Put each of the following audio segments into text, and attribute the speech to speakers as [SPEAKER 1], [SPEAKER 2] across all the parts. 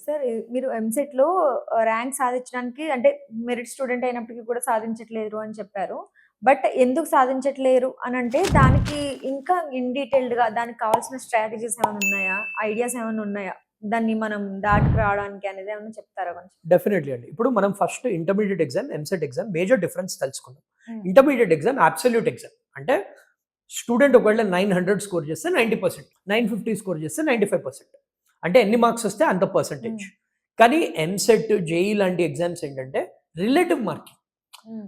[SPEAKER 1] Sir మీరు ఎంసెట్‌లో rank సాధించడానికి అంటే మెరిట్ స్టూడెంట్ అయినప్పటికి కూడా సాధించట్లేరు అని చెప్పారు. బట్ ఎందుకు సాధించట్లేరు అనంటే దానికి ఇంకా ఇన్ డీటెయిల్డ్‌గా దానికి కావాల్సిన స్ట్రాటజీస్ ఏమైనా ఉన్నాయా? ఐడియాస్ ఏమైనా ఉన్నాయా? దాన్ని మనం దాటుకు రావడానికి అనేది ఏమన్నా చెప్తారా కొంచెం?
[SPEAKER 2] డెఫినెట్లీ అండి. ఇప్పుడు మనం first intermediate exam, EAMCET exam major difference తెలుసుకుందాం.
[SPEAKER 1] హ్మ్.
[SPEAKER 2] Intermediate exam absolute exam. అంటే స్టూడెంట్ ఒకవేళ 900 స్కోర్ చేస్తే 90%, 950 స్కోర్ చేస్తే 95%. అంటే ఎన్ని మార్క్స్ వస్తే అంత పర్సెంటేజ్. కానీ ఎంసెట్, జేఈ లాంటి ఎగ్జామ్స్ ఏంటంటే రిలేటివ్ మార్కింగ్.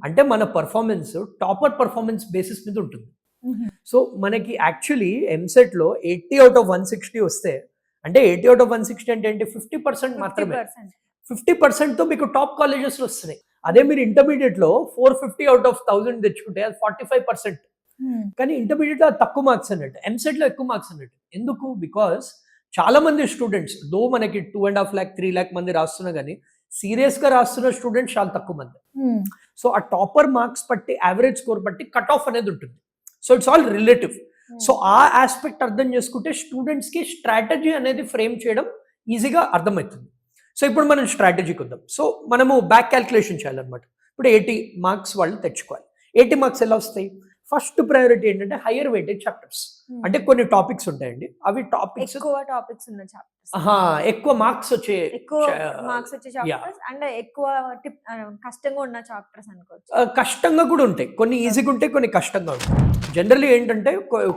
[SPEAKER 2] అంటే మన పర్ఫార్మెన్స్ టాపర్ పర్ఫార్మెన్స్ బేసిస్ మీద ఉంటుంది. సో మనకి యాక్చువల్లీ ఎంసెట్‌లో 80 ఔట్ ఆఫ్ 160 వస్తే, అంటే 80 ఔట్ ఆఫ్ 160 అంటే ఏంటి? 50% మాత్రమే.
[SPEAKER 1] 50%.
[SPEAKER 2] 50%తో మీకు టాప్ కాలేజెస్ వస్తున్నాయి. అదే మీరు ఇంటర్మీడియేట్‌లో 450 ఔట్ ఆఫ్ 1000 తెచ్చుకుంటే అది 45%. కానీ ఇంటర్మీడియేట్‌లో అది తక్కువ మార్క్స్ అన్నట్టు. ఎంసెట్‌లో ఎక్కువ మార్క్స్ అన్నట్టు. ఎందుకు? బికాస్ చాలా మంది స్టూడెంట్స్ దో మనకి 2.5 లాక్, 3 లాక్ మంది రాస్తున్నా గానీ సీరియస్‌గా రాస్తున్న స్టూడెంట్స్ చాలా తక్కువ మంది. సో ఆ టాపర్ మార్క్స్ బట్టి, యావరేజ్ స్కోర్ బట్టి కట్ ఆఫ్ అనేది ఉంటుంది. So it's all relative. So ఆ ఆస్పెక్ట్ అర్థం చేసుకుంటే స్టూడెంట్స్‌కి స్ట్రాటజీ అనేది ఫ్రేమ్ చేయడం ఈజీగా అర్థమవుతుంది. సో ఇప్పుడు మనం స్ట్రాటజీకి వద్దాం. సో మనము బ్యాక్ క్యాల్కులేషన్ చేయాలన్నమాట. ఇప్పుడు 80 మార్క్స్ వాళ్ళు తెచ్చుకోవాలి. 80 మార్క్స్ ఎలా వస్తాయి? ఫస్ట్ ప్రయారిటీ ఏంటంటే హైయర్ వెయిటేజ్ చాప్టర్స్. అంటే కొన్ని టాపిక్స్ ఉంటాయండి. అవి టాపిక్స్
[SPEAKER 1] ఎక్కువ టాపిక్స్ ఉన్న చాప్టర్స్.
[SPEAKER 2] ఎక్కువ మార్క్స్ వచ్చే
[SPEAKER 1] ఎక్కువ మార్క్స్ వచ్చే చాప్టర్స్ అండ్ ఎక్కువ కష్టంగా ఉన్న చాప్టర్స్ అనుకోవచ్చు.
[SPEAKER 2] కష్టంగా కూడా ఉంటాయి. కొన్ని ఈజీగా ఉంటాయి, కొన్ని కష్టంగా ఉంటాయి. జనరల్లీ ఏంటంటే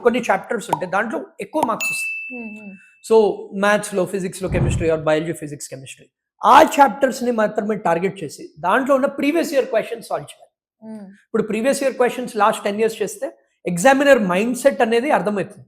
[SPEAKER 2] కొన్ని చాప్టర్స్ ఉంటాయి, దాంట్లో ఎక్కువ మార్క్స్ వస్తాయి. సో మ్యాథ్స్‌లో, ఫిజిక్స్‌లో, chemistry or biology, physics, chemistry ఆ చాప్టర్స్‌ని మాత్రమే టార్గెట్ చేసి దాంట్లో ఉన్న ప్రీవియస్ ఇయర్ క్వెషన్స్ సాల్వ్ చేయాలి. ఇప్పుడు previous year questions last 10 years చేస్తే ఎగ్జామినర్ మైండ్ సెట్ అనేది అర్థమవుతుంది.